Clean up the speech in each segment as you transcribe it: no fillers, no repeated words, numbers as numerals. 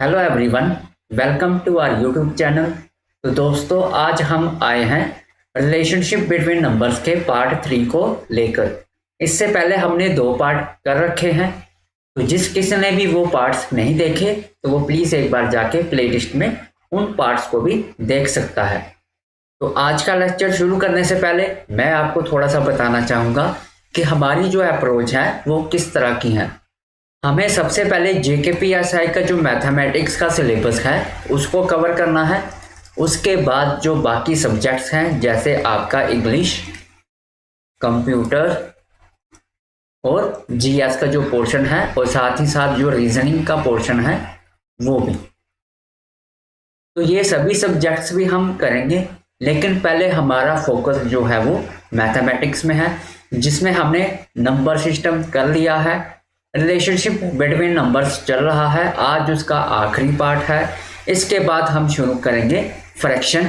Hello everyone, welcome to our YouTube channel. तो दोस्तों, आज हम आए हैं रिलेशनशिप बिटवीन नंबर्स के पार्ट 3 को लेकर। इससे पहले हमने 2 पार्ट कर रखे हैं, तो जिस किसी ने भी वो पार्ट्स नहीं देखे तो वो प्लीज़ एक बार जाके प्लेलिस्ट में उन पार्ट्स को भी देख सकता है। तो आज का लेक्चर शुरू करने से पहले मैं आपको थोड़ा सा बताना चाहूँगा कि हमारी जो अप्रोच है वो किस तरह की है। हमें सबसे पहले JKPSI का जो मैथमेटिक्स का सिलेबस है उसको कवर करना है। उसके बाद जो बाकी सब्जेक्ट्स हैं जैसे आपका इंग्लिश, कंप्यूटर और GS का जो पोर्शन है और साथ ही साथ जो रीजनिंग का पोर्शन है वो भी। तो ये सभी सब्जेक्ट्स भी हम करेंगे, लेकिन पहले हमारा फोकस जो है वो मैथमेटिक्स में है, जिसमें हमने नंबर सिस्टम कर लिया है। रिलेशनशिप बिटवीन नंबर्स चल रहा है, आज उसका आखिरी पार्ट है। इसके बाद हम शुरू करेंगे फ्रैक्शन,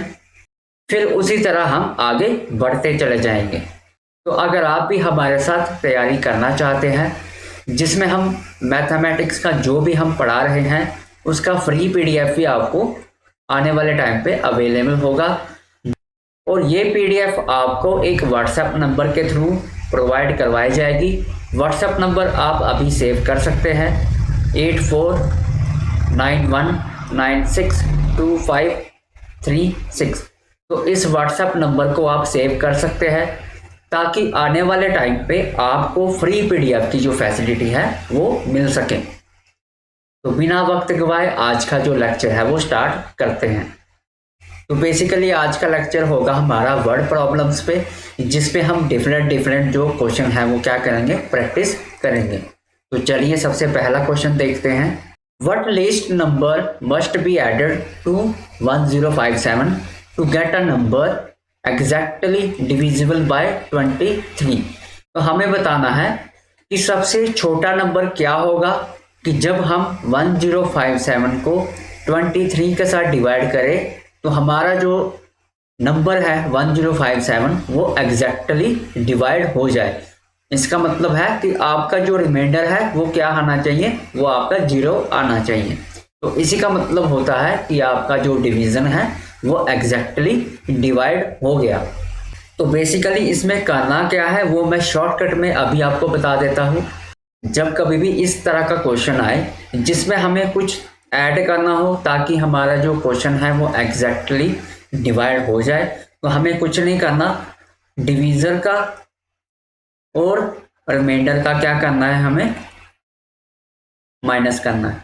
फिर उसी तरह हम आगे बढ़ते चले जाएंगे। तो अगर आप भी हमारे साथ तैयारी करना चाहते हैं, जिसमें हम मैथमेटिक्स का जो भी हम पढ़ा रहे हैं उसका फ्री PDF भी आपको आने वाले टाइम पे अवेलेबल होगा, और ये PDF आपको एक व्हाट्सएप नंबर के थ्रू प्रोवाइड करवाई जाएगी। व्हाट्सएप नंबर आप अभी सेव कर सकते हैं 8491962536। तो इस व्हाट्सएप नंबर को आप सेव कर सकते हैं ताकि आने वाले टाइम पे आपको फ्री PDF की जो फैसिलिटी है वो मिल सके। तो बिना वक्त गवाए आज का जो लेक्चर है वो स्टार्ट करते हैं। तो बेसिकली आज का लेक्चर होगा हमारा वर्ड प्रॉब्लम्स पे, जिसपे हम डिफरेंट जो क्वेश्चन है वो क्या करेंगे, प्रैक्टिस करेंगे। तो चलिए सबसे पहला क्वेश्चन देखते हैं। What least number must be added to 1057 to get a number exactly divisible by 23। तो हमें बताना है कि सबसे छोटा नंबर क्या होगा कि जब हम 1057 को 23 के साथ डिवाइड करें तो हमारा जो नंबर है 1057 वो एग्जैक्टली डिवाइड हो जाए। इसका मतलब है कि आपका जो रिमाइंडर है वो क्या आना चाहिए, वो आपका 0 आना चाहिए। तो इसी का मतलब होता है कि आपका जो डिवीजन है वो एग्जैक्टली डिवाइड हो गया। तो बेसिकली इसमें करना क्या है वो मैं शॉर्टकट में अभी आपको बता देता हूँ। जब कभी भी इस तरह का क्वेश्चन आए जिसमें हमें कुछ ऐड करना हो ताकि हमारा जो क्वेश्चन है वो एग्जैक्टली डिवाइड हो जाए, तो हमें कुछ नहीं करना, डिवीजर का और रिमाइंडर का क्या करना है, हमें माइनस करना है।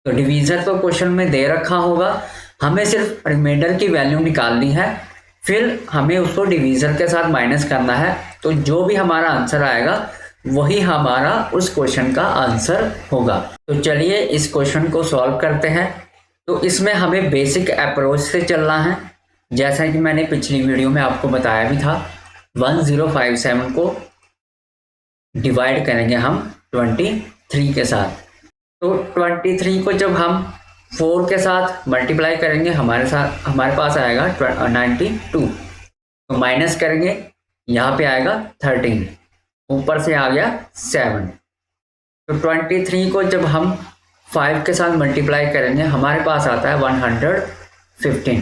तो डिवीजर तो क्वेश्चन में दे रखा होगा, हमें सिर्फ रिमाइंडर की वैल्यू निकालनी है, फिर हमें उसको डिवीजर के साथ माइनस करना है। तो जो भी हमारा आंसर आएगा वही हमारा उस क्वेश्चन का आंसर होगा। तो चलिए इस क्वेश्चन को सॉल्व करते हैं। तो इसमें हमें बेसिक अप्रोच से चलना है, जैसा कि मैंने पिछली वीडियो में आपको बताया भी था। 1057 को डिवाइड करेंगे हम 23 के साथ। तो 23 को जब हम 4 के साथ मल्टीप्लाई करेंगे हमारे पास आएगा 92। तो माइनस करेंगे, यहाँ पे आएगा 13, ऊपर से आ गया 7। तो 23 को जब हम 5 के साथ मल्टीप्लाई करेंगे हमारे पास आता है 115।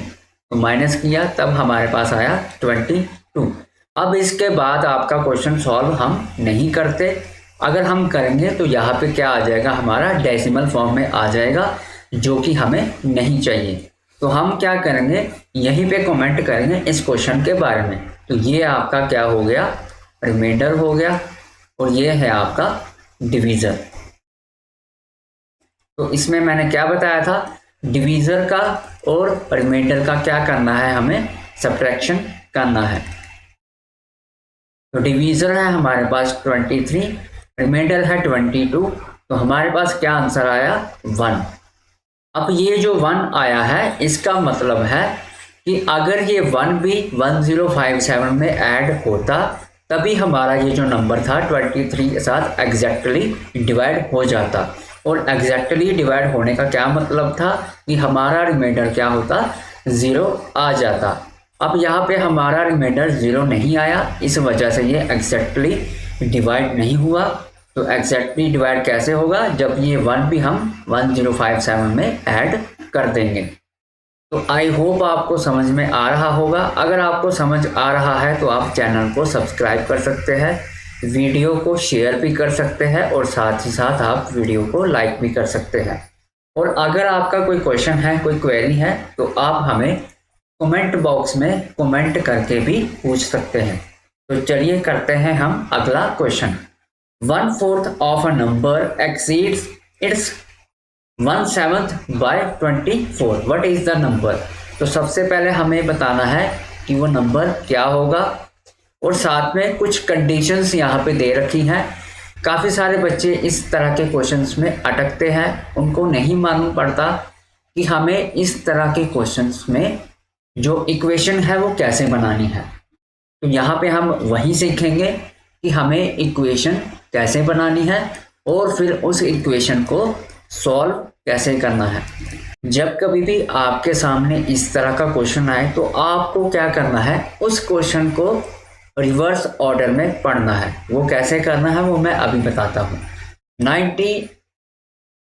तो माइनस किया तब हमारे पास आया 22। अब इसके बाद आपका क्वेश्चन सॉल्व हम नहीं करते, अगर हम करेंगे तो यहाँ पे क्या आ जाएगा, हमारा डेसिमल फॉर्म में आ जाएगा, जो कि हमें नहीं चाहिए। तो हम क्या करेंगे, यहीं पे कमेंट करेंगे इस क्वेश्चन के बारे में। तो ये आपका क्या हो गया, रिमाइंडर हो गया, और ये है आपका डिवीजर। तो इसमें मैंने क्या बताया था, डिवीजर का और रिमाइंडर का क्या करना है, हमें सब्ट्रैक्शन करना है। तो डिवीजर है हमारे पास 23, रिमाइंडर है 22, तो हमारे पास क्या आंसर आया, 1। अब ये जो 1 आया है इसका मतलब है कि अगर ये 1 भी 1057 में ऐड होता तभी हमारा ये जो नंबर था 23 के साथ एग्जैक्टली डिवाइड हो जाता। और एग्जैक्टली डिवाइड होने का क्या मतलब था कि हमारा रिमाइंडर क्या होता, 0 आ जाता। अब यहाँ पे हमारा रिमाइंडर 0 नहीं आया, इस वजह से ये एग्जैक्टली डिवाइड नहीं हुआ। तो एग्जैक्टली डिवाइड कैसे होगा, जब ये 1 भी हम 1057 में ऐड कर देंगे। तो आई होप आपको समझ में आ रहा होगा। अगर आपको समझ आ रहा है तो आप चैनल को सब्सक्राइब कर सकते हैं, वीडियो को शेयर भी कर सकते हैं और साथ ही साथ आप वीडियो को लाइक भी कर सकते हैं। और अगर आपका कोई क्वेश्चन है, कोई क्वेरी है, तो आप हमें कमेंट बॉक्स में कमेंट करके भी पूछ सकते हैं। तो चलिए करते हैं हम अगला question. 1/4 of a number exceeds its 1/7 by 24, what is the number. तो सबसे पहले हमें बताना है कि वो नंबर क्या होगा और साथ में कुछ कंडीशंस यहाँ पे दे रखी हैं। काफ़ी सारे बच्चे इस तरह के क्वेश्चंस में अटकते हैं, उनको नहीं मालूम पड़ता कि हमें इस तरह के क्वेश्चंस में जो इक्वेशन है वो कैसे बनानी है। तो यहाँ पे हम वही सीखेंगे कि हमें इक्वेशन कैसे बनानी है और फिर उस इक्वेशन को सॉल्व कैसे करना है। जब कभी भी आपके सामने इस तरह का क्वेश्चन आए तो आपको क्या करना है, उस क्वेश्चन को रिवर्स ऑर्डर में पढ़ना है। वो कैसे करना है वो मैं अभी बताता हूँ। 90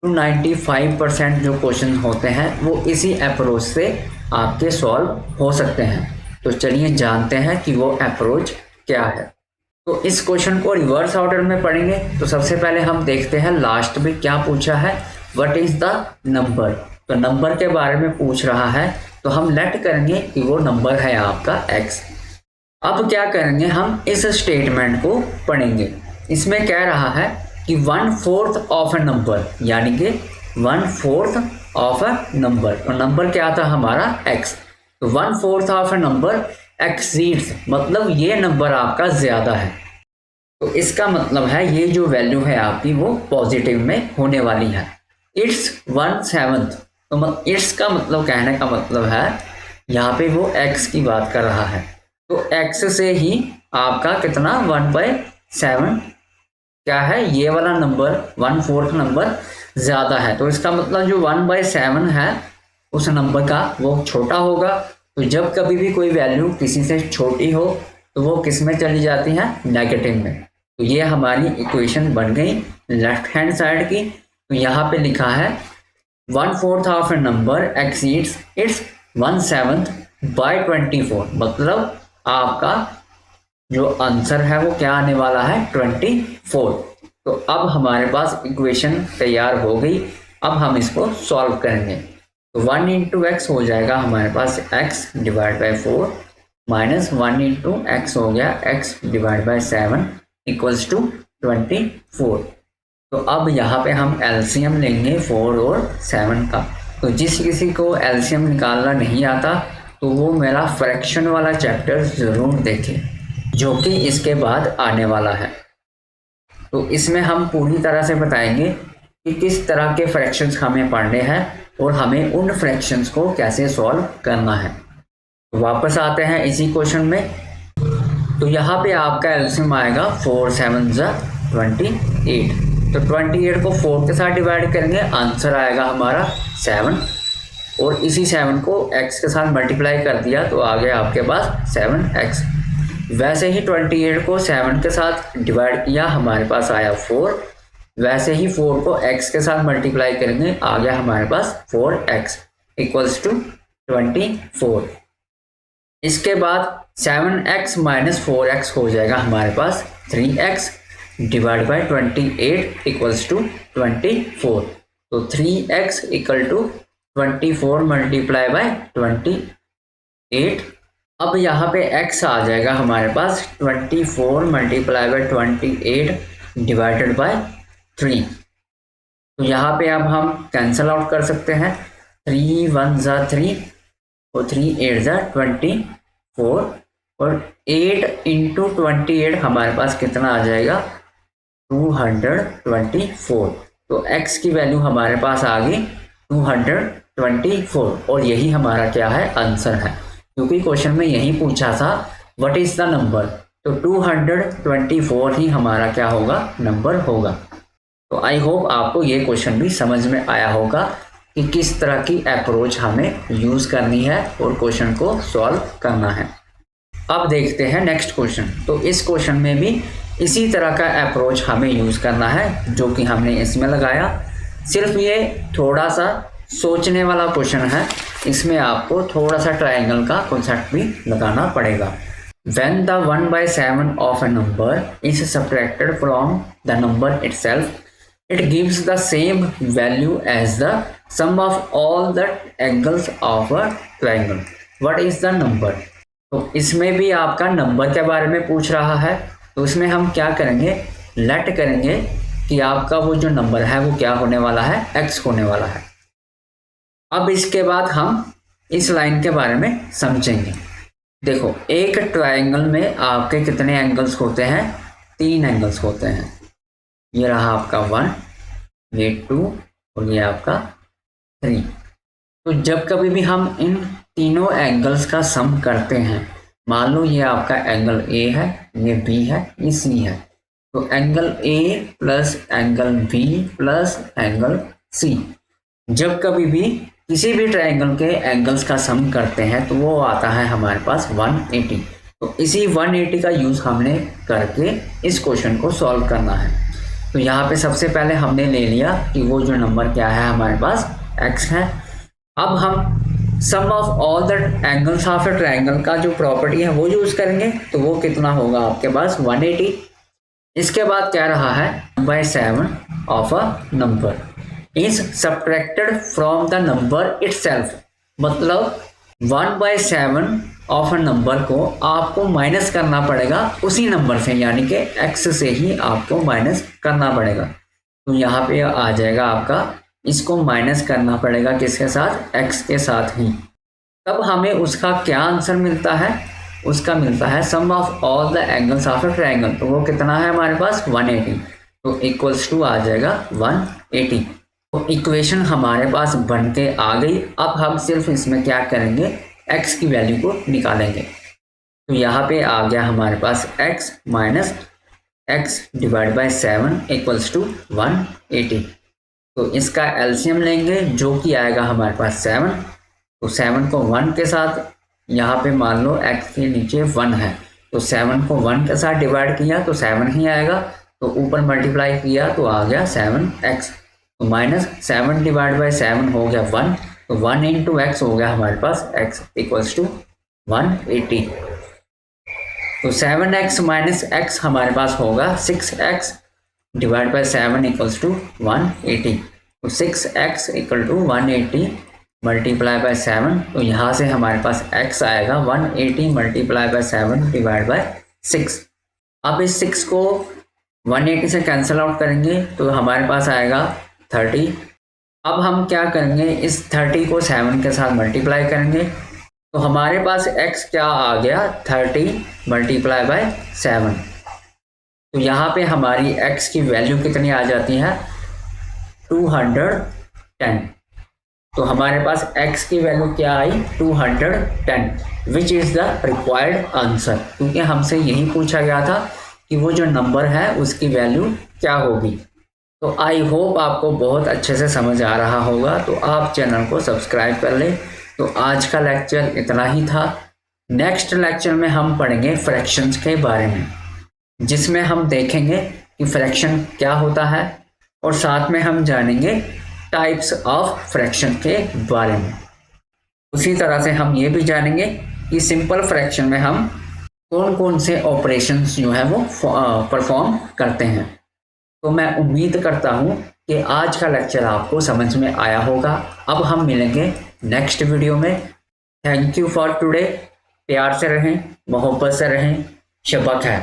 to 95% जो क्वेश्चन होते हैं वो इसी अप्रोच से आपके सॉल्व हो सकते हैं। तो चलिए जानते हैं कि वो अप्रोच क्या है। तो इस क्वेश्चन को रिवर्स ऑर्डर में पढ़ेंगे। तो सबसे पहले हम देखते हैं लास्ट में क्या पूछा है, व्हाट इज द नंबर। तो नंबर के बारे में पूछ रहा है तो हम लेट करेंगे कि वो नंबर है आपका x। अब क्या करेंगे, हम इस स्टेटमेंट को पढ़ेंगे। इसमें कह रहा है कि 1/4 ऑफ अ नंबर, यानी कि 1/4 ऑफ अ नंबर। और नंबर क्या था हमारा x। तो 1/4 ऑफ अ नंबर एक्सीड्स, मतलब ये नंबर आपका ज्यादा है। तो इसका मतलब है ये जो वैल्यू है आपकी वो पॉजिटिव में होने वाली है। इट्स 1/7, तो इट्स का मतलब, कहने का मतलब है यहाँ पे वो x की बात कर रहा है। तो x से ही आपका कितना 1/7 क्या है, ये वाला नंबर 1/4 नंबर ज़्यादा है। तो इसका मतलब जो 1/7 है उस नंबर का वो छोटा होगा। तो जब कभी भी कोई वैल्यू किसी से छोटी हो तो वो किस में चली जाती है, नेगेटिव में। तो ये हमारी इक्वेशन बन गई लेफ्ट हैंड साइड की। तो यहाँ पे लिखा है 1/4 of a number exceeds its 1/7 by 24, मतलब आपका जो आंसर है वो क्या आने वाला है 24। तो अब हमारे पास इक्वेशन तैयार हो गई। अब हम इसको सॉल्व करेंगे। तो 1 इंटू एक्स हो जाएगा हमारे पास x divide by 4 minus 1 into x हो गया x divide by 7 equals to 24। तो अब यहाँ पे हम एलसीएम लेंगे 4 और 7 का। तो जिस किसी को एलसीएम निकालना नहीं आता तो वो मेरा फ्रैक्शन वाला चैप्टर ज़रूर देखें, जो कि इसके बाद आने वाला है। तो इसमें हम पूरी तरह से बताएंगे कि किस तरह के फ्रैक्शंस हमें पढ़ने हैं और हमें उन फ्रैक्शंस को कैसे सॉल्व करना है। तो वापस आते हैं इसी क्वेश्चन में। तो यहाँ पे आपका एलसीएम आएगा 4 7 28। तो 28 को 4 के साथ डिवाइड करेंगे, आंसर आएगा हमारा 7। और इसी 7 को x के साथ मल्टीप्लाई कर दिया तो आ गया आपके पास 7x। वैसे ही 28 को 7 के साथ डिवाइड किया, हमारे पास आया 4। वैसे ही 4 को x के साथ मल्टीप्लाई करेंगे, आ गया हमारे पास 4x इक्वल्स टू 24। इसके बाद 7x माइनस 4x हो जाएगा हमारे पास 3x divide by 28 equals to 24। तो 3x equal to 24 multiply by 28। अब यहाँ पे x आ जाएगा हमारे पास 24 मल्टीप्लाई बाय 28 डिवाइडेड बाय 3। तो यहाँ पे अब हम कैंसल आउट कर सकते हैं। 3 1 ज़ा 3 और 3 8 ज़ा 24 और 8 इंटू 28 हमारे पास कितना आ जाएगा 224। तो x की वैल्यू हमारे पास आ गई 224 और यही हमारा क्या है आंसर है, क्योंकि क्वेश्चन में यही पूछा था व्हाट इज द नंबर। तो 224 ही हमारा क्या होगा नंबर होगा। तो आई होप आपको ये क्वेश्चन भी समझ में आया होगा कि किस तरह की अप्रोच हमें यूज करनी है और क्वेश्चन को सॉल्व करना है। अब देखते हैं नेक्स्ट क्वेश्चन। तो इस क्वेश्चन में भी इसी तरह का अप्रोच हमें यूज़ करना है जो कि हमने इसमें लगाया। सिर्फ ये थोड़ा सा सोचने वाला क्वेश्चन है, इसमें आपको थोड़ा सा ट्रायंगल का कॉन्सेप्ट भी लगाना पड़ेगा। When the 1/7 of a number is subtracted from the number itself, it gives the same value as the sum of all the angles of a triangle. What is the number? तो इसमें भी आपका number के बारे में पूछ रहा है, तो इसमें हम क्या करेंगे, लेट करेंगे कि आपका वो जो नंबर है वो क्या होने वाला है, x होने वाला है। अब इसके बाद हम इस लाइन के बारे में समझेंगे। देखो, एक ट्रायंगल में आपके कितने एंगल्स होते हैं, 3 एंगल्स होते हैं। ये रहा आपका 1, ये 2 और ये आपका 3। तो जब कभी भी हम इन तीनों एंगल्स का सम करते हैं, मान लो ये आपका एंगल A है, ये B है, ये C है, तो angle A plus angle B plus angle C, जब कभी भी किसी भी ट्रायंगल के एंगल्स का सम करते हैं तो वो आता है हमारे पास 180। तो इसी 180 का यूज़ हमने करके इस क्वेश्चन को सॉल्व करना है। तो यहाँ पे सबसे पहले हमने ले लिया कि वो जो नंबर क्या है हमारे पास x है। अब हम sum of all the angles of a triangle का जो प्रॉपर्टी है वो यूज़ करेंगे, तो वो कितना होगा आपके पास 180। इसके बाद क्या रहा है 1/7 of a number is subtracted from the number itself, मतलब 1/7 ऑफ अ नंबर को आपको माइनस करना पड़ेगा उसी नंबर से, यानी कि x से ही आपको माइनस करना पड़ेगा। तो यहाँ पे आ जाएगा आपका, इसको माइनस करना पड़ेगा किसके साथ, x के साथ ही। तब हमें उसका क्या आंसर मिलता है, उसका मिलता है sum of all the angles of a triangle. तो वो कितना है हमारे पास 180, तो इक्वल्स टू आ जाएगा 180। तो इक्वेशन हमारे पास बन के आ गई। अब हम सिर्फ इसमें क्या करेंगे, x की वैल्यू को निकालेंगे। तो यहाँ पे आ गया हमारे पास x minus x divide by 7 equals to 180। तो इसका एलसीएम लेंगे जो कि आएगा हमारे पास 7। तो 7 को 1 के साथ, यहाँ पे मान लो x के नीचे 1 है, तो 7 को 1 के साथ डिवाइड किया तो 7 ही आएगा। तो ऊपर मल्टीप्लाई किया तो आ गया 7x, तो माइनस 7 डिवाइड बाई 7 हो गया 1, तो 1 इंटू x हो गया हमारे पास x इक्वल्स टू 180। तो 7x माइनस x हमारे पास होगा 6x divide by 7 equals to 180। तो 6x equal to 180 multiply by 7, तो यहाँ से हमारे पास x आएगा 180 मल्टीप्लाई बाई 7 डिवाइड बाई 6। अब इस 6 को 180 से कैंसिल आउट करेंगे तो हमारे पास आएगा 30। अब हम क्या करेंगे, इस 30 को 7 के साथ मल्टीप्लाई करेंगे, तो हमारे पास x क्या आ गया 30 मल्टीप्लाई बाय 7। तो यहाँ पे हमारी x की वैल्यू कितनी आ जाती है 210। तो हमारे पास x की वैल्यू क्या आई 210, which is the required answer, क्योंकि हमसे यही पूछा गया था कि वो जो नंबर है उसकी वैल्यू क्या होगी। तो आई होप आपको बहुत अच्छे से समझ आ रहा होगा, तो आप चैनल को सब्सक्राइब कर लें। तो आज का लेक्चर इतना ही था। नेक्स्ट लेक्चर में हम पढ़ेंगे फ्रैक्शंस के बारे में, जिसमें हम देखेंगे कि फ्रैक्शन क्या होता है और साथ में हम जानेंगे टाइप्स ऑफ फ्रैक्शन के बारे में। उसी तरह से हम ये भी जानेंगे कि सिंपल फ्रैक्शन में हम कौन कौन से ऑपरेशंस जो है वो परफॉर्म करते हैं। तो मैं उम्मीद करता हूँ कि आज का लेक्चर आपको समझ में आया होगा। अब हम मिलेंगे नेक्स्ट वीडियो में। Thank you for today. प्यार से रहें, मोहब्बत से रहें। शब ख़ैर।